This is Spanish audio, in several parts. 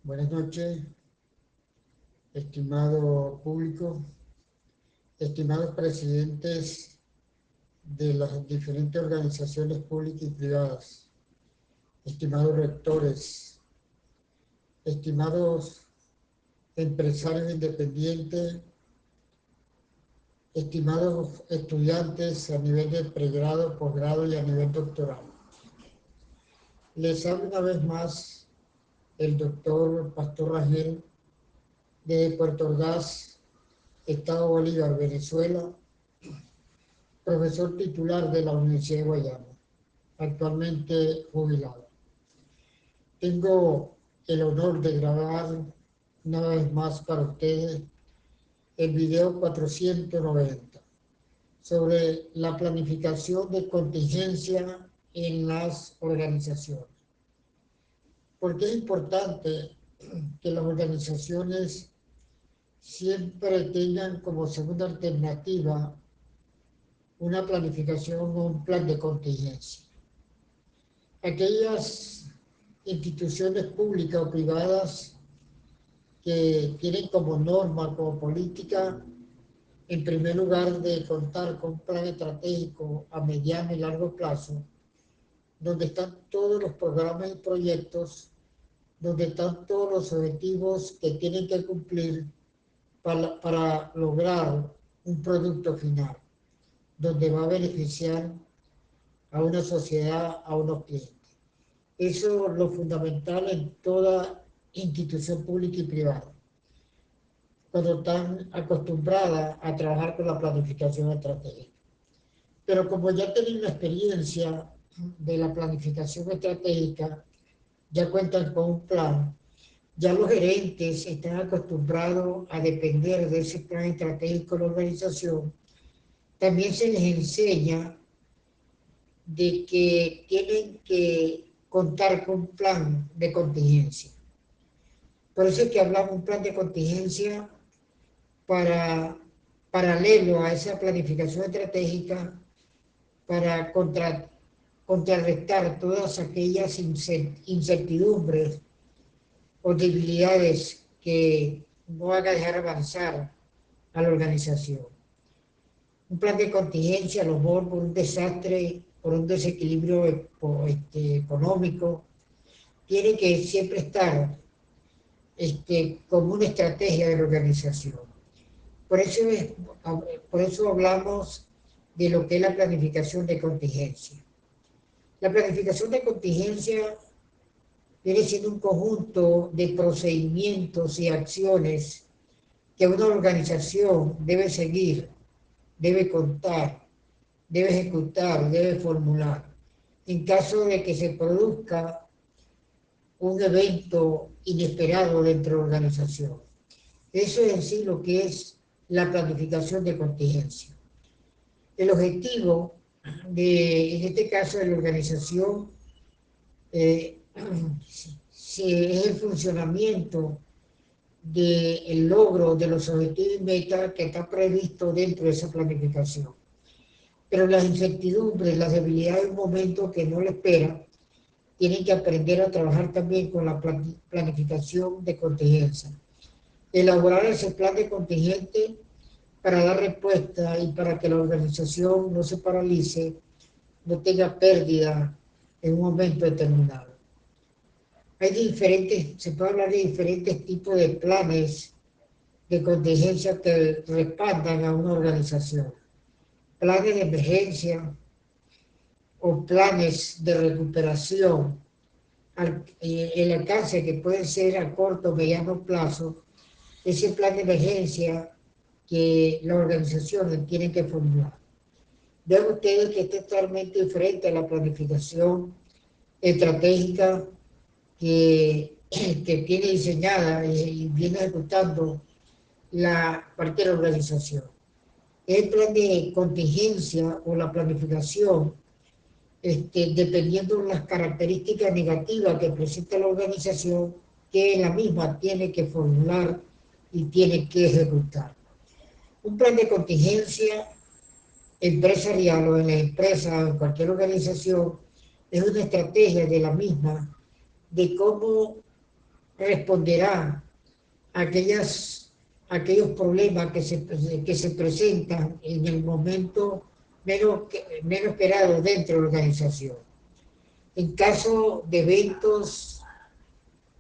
Buenas noches, estimado público, estimados presidentes de las diferentes organizaciones públicas y privadas, estimados rectores, estimados empresarios independientes, estimados estudiantes a nivel de pregrado, posgrado y a nivel doctoral. Les hablo una vez más el doctor Pastor Rangel de Puerto Ordaz, Estado Bolívar, Venezuela, profesor titular de la Universidad de Guayana, actualmente jubilado. Tengo el honor de grabar una vez más para ustedes el video 490 sobre la planificación de contingencia en las organizaciones. Porque es importante que las organizaciones siempre tengan como segunda alternativa una planificación o un plan de contingencia. Aquellas instituciones públicas o privadas que tienen como norma, como política, en primer lugar, de contar con un plan estratégico a mediano y largo plazo, donde están todos los programas y proyectos, donde están todos los objetivos que tienen que cumplir para lograr un producto final, donde va a beneficiar a una sociedad, a unos clientes. Eso es lo fundamental en toda institución pública y privada, cuando están acostumbradas a trabajar con la planificación estratégica. Pero como ya tienen la experiencia de la planificación estratégica, ya cuentan con un plan, ya los gerentes están acostumbrados a depender de ese plan estratégico de la organización, también se les enseña de que tienen que contar con un plan de contingencia. Por eso es que hablamos de un plan de contingencia paralelo a esa planificación estratégica para contrarrestar todas aquellas incertidumbres o debilidades que no van a dejar avanzar a la organización. Un plan de contingencia, a lo mejor por un desastre, por un desequilibrio económico, tiene que siempre estar como una estrategia de la organización. Por eso hablamos de lo que es la planificación de contingencia. La planificación de contingencia viene siendo un conjunto de procedimientos y acciones que una organización debe seguir, debe contar, debe ejecutar, debe formular, en caso de que se produzca un evento inesperado dentro de la organización. Eso es en sí lo que es la planificación de contingencia. El objetivo en este caso, de la organización es el funcionamiento del logro de los objetivos y metas que está previsto dentro de esa planificación. Pero las incertidumbres, las debilidades de un momento que no le espera, tienen que aprender a trabajar también con la planificación de contingencia. Elaborar ese plan de contingente para dar respuesta y para que la organización no se paralice, no tenga pérdida en un momento determinado. Se puede hablar de diferentes tipos de planes de contingencia que respaldan a una organización. Planes de emergencia o planes de recuperación, el alcance que puede ser a corto o mediano plazo, ese plan de emergencia que las organizaciones tienen que formular. Vean ustedes que es totalmente diferente a la planificación estratégica que tiene diseñada y viene ejecutando cualquier organización. El plan de contingencia o la planificación, dependiendo de las características negativas que presenta la organización, que la misma tiene que formular y tiene que ejecutar. Un plan de contingencia empresarial o en la empresa o en cualquier organización es una estrategia de la misma de cómo responderá a aquellos problemas que se presentan en el momento menos esperado dentro de la organización. En caso de eventos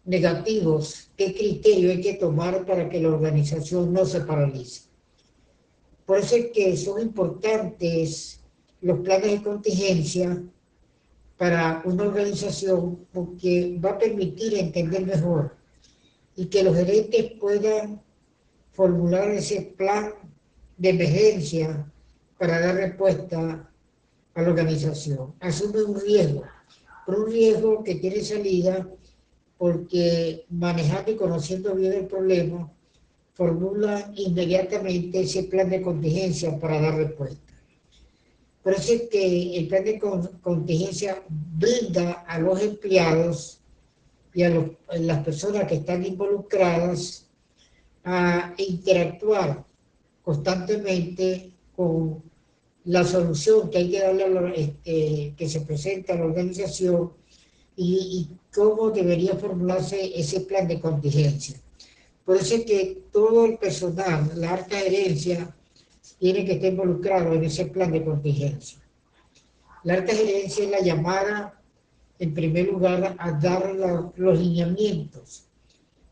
negativos, ¿qué criterio hay que tomar para que la organización no se paralice? Por eso es que son importantes los planes de contingencia para una organización, porque va a permitir entender mejor y que los gerentes puedan formular ese plan de emergencia para dar respuesta a la organización. Asume un riesgo, pero un riesgo que tiene salida porque manejando y conociendo bien el problema, formula inmediatamente ese plan de contingencia para dar respuesta. Por eso es que el plan de contingencia brinda a los empleados y a las personas que están involucradas a interactuar constantemente con la solución que hay que darle que se presenta a la organización y cómo debería formularse ese plan de contingencia. Por eso es que todo el personal, la alta gerencia, tiene que estar involucrado en ese plan de contingencia. La alta gerencia es la llamada, en primer lugar, a dar los lineamientos,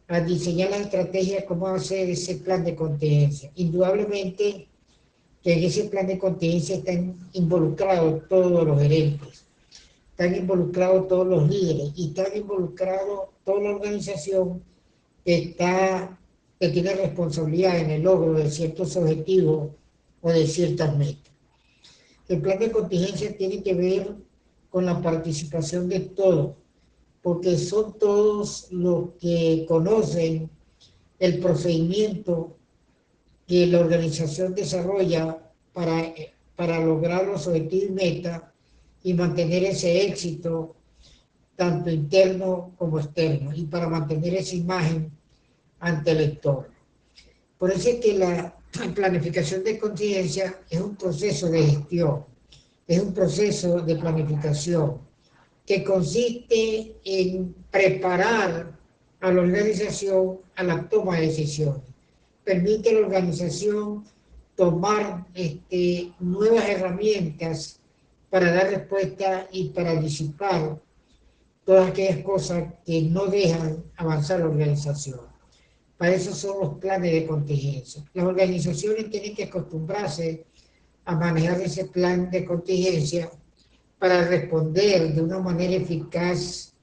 a diseñar las estrategias, cómo hacer ese plan de contingencia. Indudablemente que en ese plan de contingencia están involucrados todos los gerentes, están involucrados todos los líderes y están involucrados toda la organización que tiene responsabilidad en el logro de ciertos objetivos o de ciertas metas. El plan de contingencia tiene que ver con la participación de todos, porque son todos los que conocen el procedimiento que la organización desarrolla para lograr los objetivos y metas y mantener ese éxito tanto interno como externo y para mantener esa imagen ante el entorno. Por eso es que la planificación de contingencia es un proceso de gestión, es un proceso de planificación que consiste en preparar a la organización a la toma de decisiones. Permite a la organización tomar nuevas herramientas para dar respuesta y para disipar todas aquellas cosas que no dejan avanzar la organización. Para eso son los planes de contingencia. Las organizaciones tienen que acostumbrarse a manejar ese plan de contingencia para responder de una manera eficaz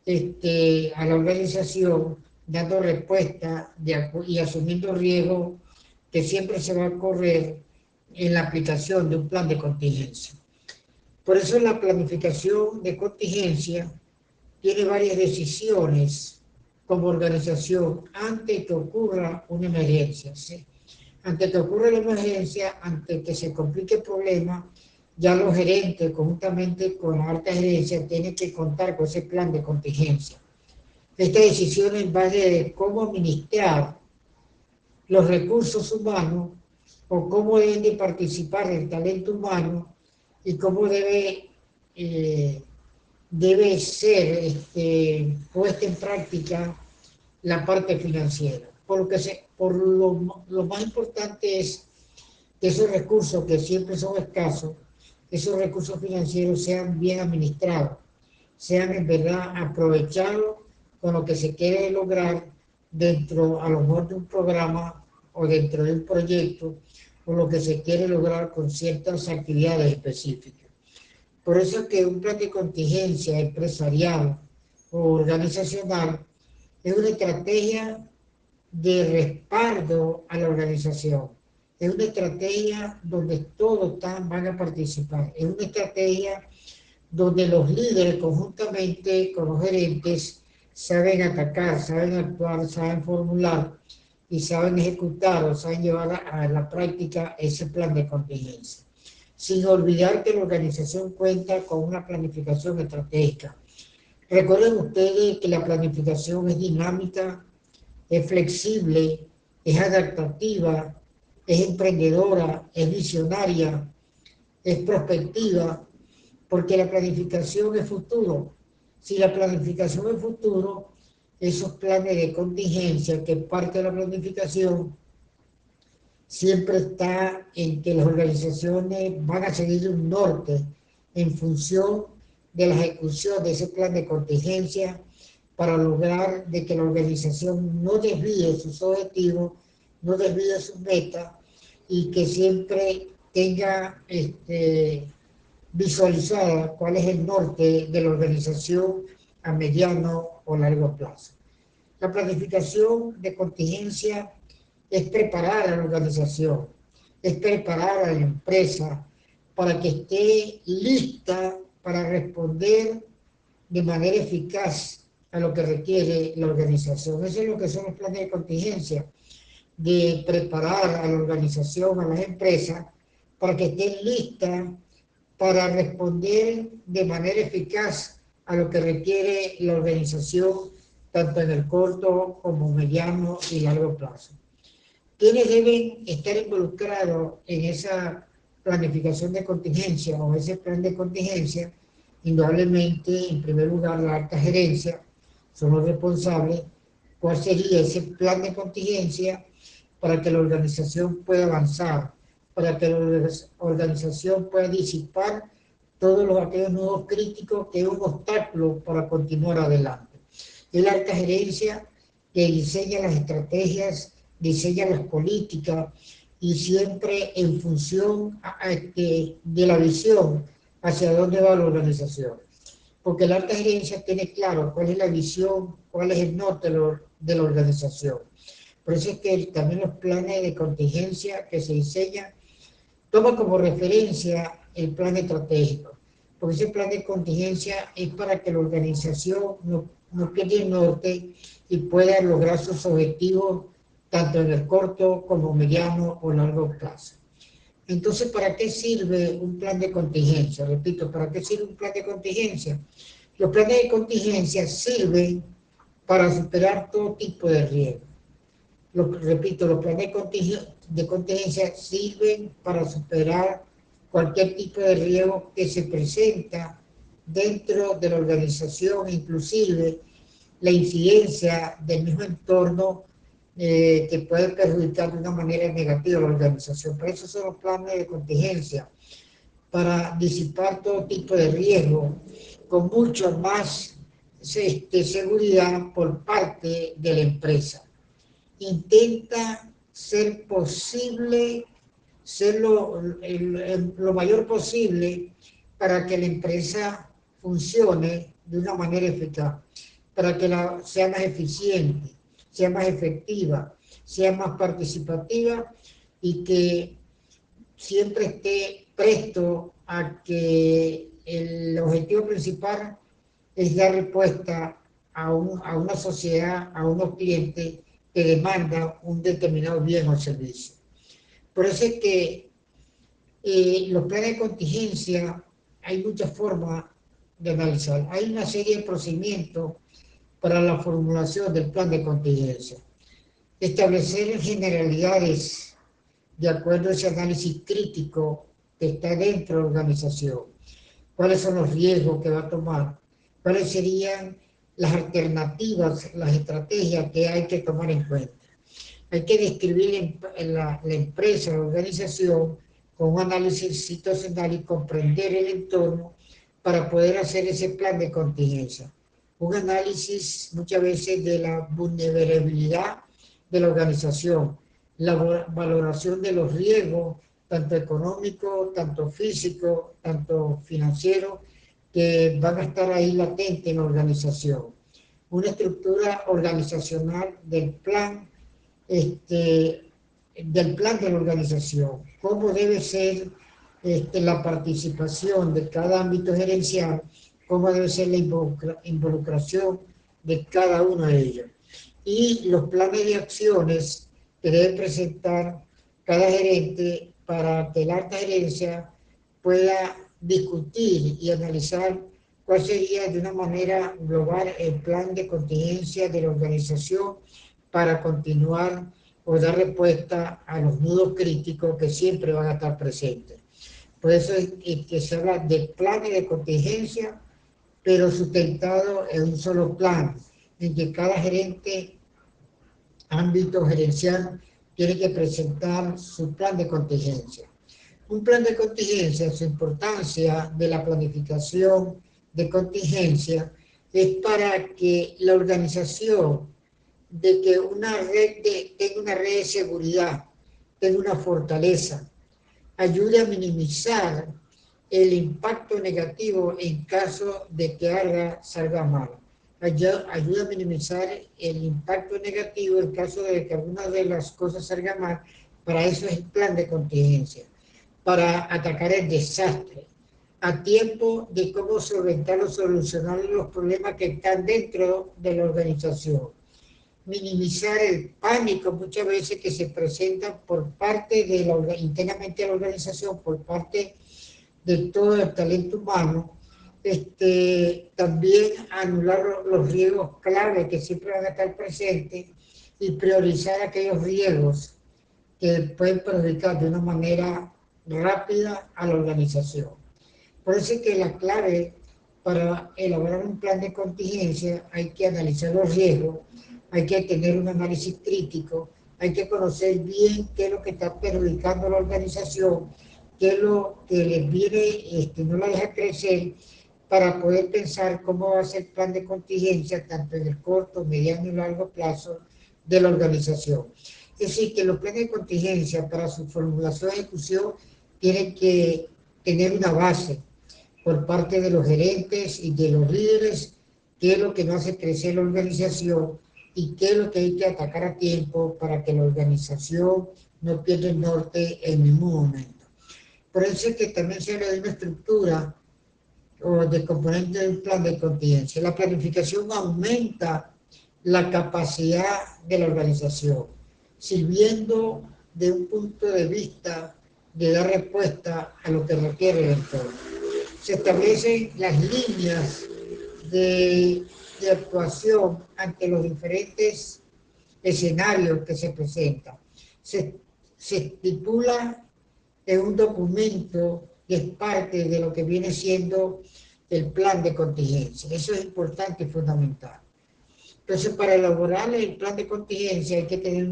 a la organización, dando respuesta y asumiendo riesgo que siempre se va a correr en la aplicación de un plan de contingencia. Por eso la planificación de contingencia tiene varias decisiones como organización antes que ocurra una emergencia. ¿Sí? Antes que ocurra la emergencia, antes que se complique el problema, ya los gerentes, conjuntamente con la alta gerencia, tienen que contar con ese plan de contingencia. Esta decisión en base de cómo administrar los recursos humanos o cómo deben de participar el talento humano y cómo debe ser puesta en práctica la parte financiera. Lo más importante es que esos recursos, que siempre son escasos, esos recursos financieros sean bien administrados, sean en verdad aprovechados con lo que se quiere lograr dentro a lo mejor de un programa o dentro de un proyecto o lo que se quiere lograr con ciertas actividades específicas. Por eso es que un plan de contingencia empresarial o organizacional es una estrategia de respaldo a la organización. Es una estrategia donde todos van a participar. Es una estrategia donde los líderes conjuntamente con los gerentes saben atacar, saben actuar, saben formular y saben ejecutar o saben llevar a la práctica ese plan de contingencia. Sin olvidar que la organización cuenta con una planificación estratégica. Recuerden ustedes que la planificación es dinámica, es flexible, es adaptativa, es emprendedora, es visionaria, es prospectiva, porque la planificación es futuro. Si la planificación es futuro, esos planes de contingencia, que parte de la planificación siempre está en que las organizaciones van a seguir un norte en función de la ejecución de ese plan de contingencia para lograr de que la organización no desvíe sus objetivos, no desvíe sus metas y que siempre tenga visualizada cuál es el norte de la organización a mediano o largo plazo. La planificación de contingencia es preparar a la organización, es preparar a la empresa para que esté lista para responder de manera eficaz a lo que requiere la organización. Eso es lo que son los planes de contingencia, de preparar a la organización, a las empresas, para que estén listas para responder de manera eficaz a lo que requiere la organización, tanto en el corto como mediano y largo plazo. ¿Quiénes deben estar involucrados en esa planificación de contingencia o ese plan de contingencia? Indudablemente, en primer lugar, la alta gerencia son los responsables. ¿Cuál sería ese plan de contingencia para que la organización pueda avanzar, para que la organización pueda disipar todos aquellos nudos críticos que es un obstáculo para continuar adelante? Es la alta gerencia que diseña las estrategias, diseña las políticas y siempre en función de la visión hacia dónde va la organización. Porque la alta gerencia tiene claro cuál es la visión, cuál es el norte de la organización. Por eso es que también los planes de contingencia que se diseñan toman como referencia el plan estratégico. Porque ese plan de contingencia es para que la organización no pierda el norte y pueda lograr sus objetivos tanto en el corto como mediano o largo plazo. Entonces, ¿para qué sirve un plan de contingencia? Repito, ¿para qué sirve un plan de contingencia? Los planes de contingencia sirven para superar todo tipo de riesgo. Repito, los planes de contingencia sirven para superar cualquier tipo de riesgo que se presenta dentro de la organización, inclusive la incidencia del mismo entorno que puede perjudicar de una manera negativa a la organización. Por eso son los planes de contingencia, para disipar todo tipo de riesgo con mucho más seguridad por parte de la empresa. Intenta ser posible, ser lo mayor posible para que la empresa funcione de una manera eficaz, para que sea más eficiente, sea más efectiva, sea más participativa y que siempre esté presto a que el objetivo principal es dar respuesta a una sociedad, a unos clientes que demandan un determinado bien o servicio. Por eso es que los planes de contingencia hay muchas formas de analizar. Hay una serie de procedimientos para la formulación del plan de contingencia. Establecer generalidades de acuerdo a ese análisis crítico que está dentro de la organización. ¿Cuáles son los riesgos que va a tomar? ¿Cuáles serían las alternativas, las estrategias que hay que tomar en cuenta? Hay que describir la empresa, la organización, con un análisis situacional y comprender el entorno para poder hacer ese plan de contingencia. Un análisis muchas veces de la vulnerabilidad de la organización, la valoración de los riesgos, tanto económicos, tanto físicos, tanto financieros, que van a estar ahí latentes en la organización. Una estructura organizacional del plan de la organización, cómo debe ser la participación de cada ámbito gerencial, cómo debe ser la involucración de cada uno de ellos. Y los planes de acciones que debe presentar cada gerente para que la alta gerencia pueda discutir y analizar cuál sería de una manera global el plan de contingencia de la organización para continuar o dar respuesta a los nudos críticos que siempre van a estar presentes. Por eso es que se habla de planes de contingencia, pero sustentado en un solo plan, en que cada gerente, ámbito gerencial, tiene que presentar su plan de contingencia. Un plan de contingencia, su importancia de la planificación de contingencia es para que la organización de que tenga una red de seguridad, tenga una fortaleza, ayude a minimizar el impacto negativo en caso de que algo salga mal. Ayuda a minimizar el impacto negativo en caso de que alguna de las cosas salga mal. Para eso es el plan de contingencia, para atacar el desastre a tiempo de cómo solventar o solucionar los problemas que están dentro de la organización. Minimizar el pánico muchas veces que se presenta por parte de internamente de la organización, por parte de todo el talento humano. También anular los riesgos clave que siempre van a estar presentes y priorizar aquellos riesgos que pueden perjudicar de una manera rápida a la organización. Por eso es que la clave para elaborar un plan de contingencia hay que analizar los riesgos, hay que tener un análisis crítico, hay que conocer bien qué es lo que está perjudicando a la organización, qué es lo que les viene, no la deja crecer, para poder pensar cómo va a ser el plan de contingencia, tanto en el corto, mediano y largo plazo de la organización. Es decir, que los planes de contingencia para su formulación y ejecución tienen que tener una base por parte de los gerentes y de los líderes, qué es lo que no hace crecer la organización y qué es lo que hay que atacar a tiempo para que la organización no pierda el norte en ningún momento. Por eso es que también se habla de una estructura o de componente del plan de contingencia. La planificación aumenta la capacidad de la organización, sirviendo de un punto de vista de dar respuesta a lo que requiere el entorno. Se establecen las líneas de actuación ante los diferentes escenarios que se presentan. Se estipula en un documento que es parte de lo que viene siendo el plan de contingencia. Eso es importante y fundamental. Entonces, para elaborar el plan de contingencia hay que tener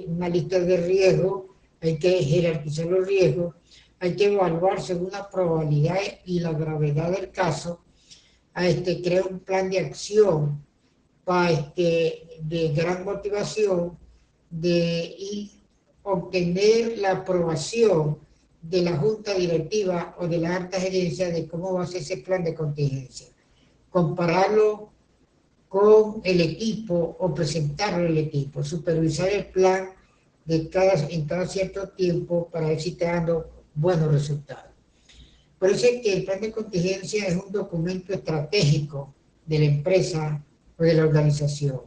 una lista de riesgos, hay que jerarquizar los riesgos, hay que evaluar según la probabilidad y la gravedad del caso, crear un plan de acción de gran motivación y obtener la aprobación de la junta directiva o de la alta gerencia de cómo va a ser ese plan de contingencia. Compararlo con el equipo o presentarlo al equipo, supervisar el plan en cada cierto tiempo para ver si está dando buenos resultados. Por eso es que el plan de contingencia es un documento estratégico de la empresa o de la organización,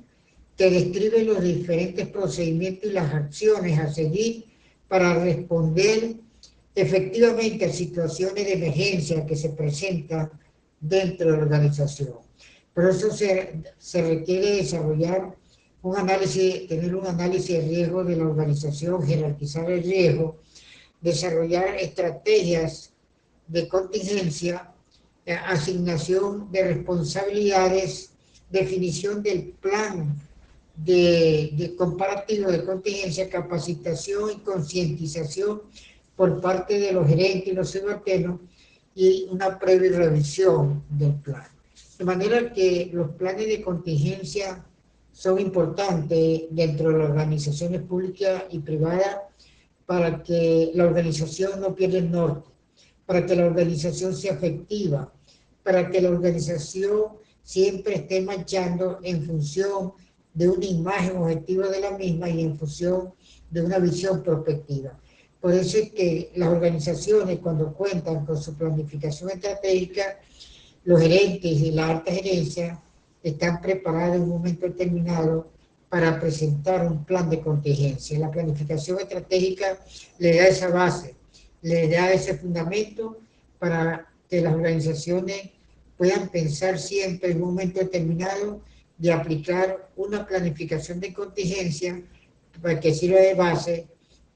que describe los diferentes procedimientos y las acciones a seguir para responder efectivamente a situaciones de emergencia que se presentan dentro de la organización. Por eso se requiere desarrollar tener un análisis de riesgo de la organización, jerarquizar el riesgo, desarrollar estrategias de contingencia, asignación de responsabilidades, definición del plan de comparativo de contingencia, capacitación y concientización por parte de los gerentes y los subalternos y una previa revisión del plan. De manera que los planes de contingencia son importantes dentro de las organizaciones públicas y privadas para que la organización no pierda el norte, para que la organización sea efectiva, para que la organización siempre esté marchando en función de una imagen objetiva de la misma y en función de una visión prospectiva. Por eso es que las organizaciones, cuando cuentan con su planificación estratégica, los gerentes y la alta gerencia están preparados en un momento determinado para presentar un plan de contingencia. La planificación estratégica le da esa base, le da ese fundamento para que las organizaciones puedan pensar siempre en un momento determinado de aplicar una planificación de contingencia para que sirva de base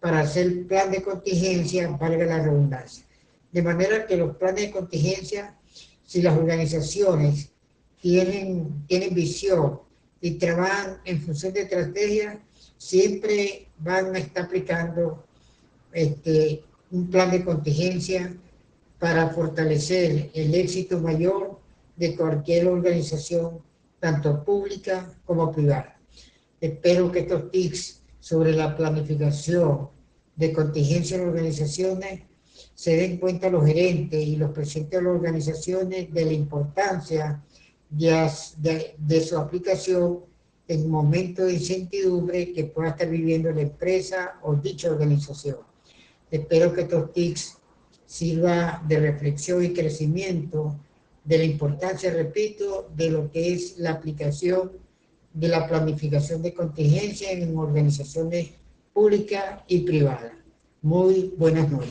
para hacer el plan de contingencia, valga la redundancia. De manera que los planes de contingencia, si las organizaciones tienen visión, y trabajan en función de estrategias, siempre van a estar aplicando un plan de contingencia para fortalecer el éxito mayor de cualquier organización, tanto pública como privada. Espero que estos tips sobre la planificación de contingencia en organizaciones se den cuenta los gerentes y los presidentes de las organizaciones de la importancia de su aplicación en momentos de incertidumbre que pueda estar viviendo la empresa o dicha organización. Espero que estos tips sirvan de reflexión y crecimiento de la importancia, repito, de lo que es la aplicación de la planificación de contingencia en organizaciones públicas y privadas. Muy buenas noches.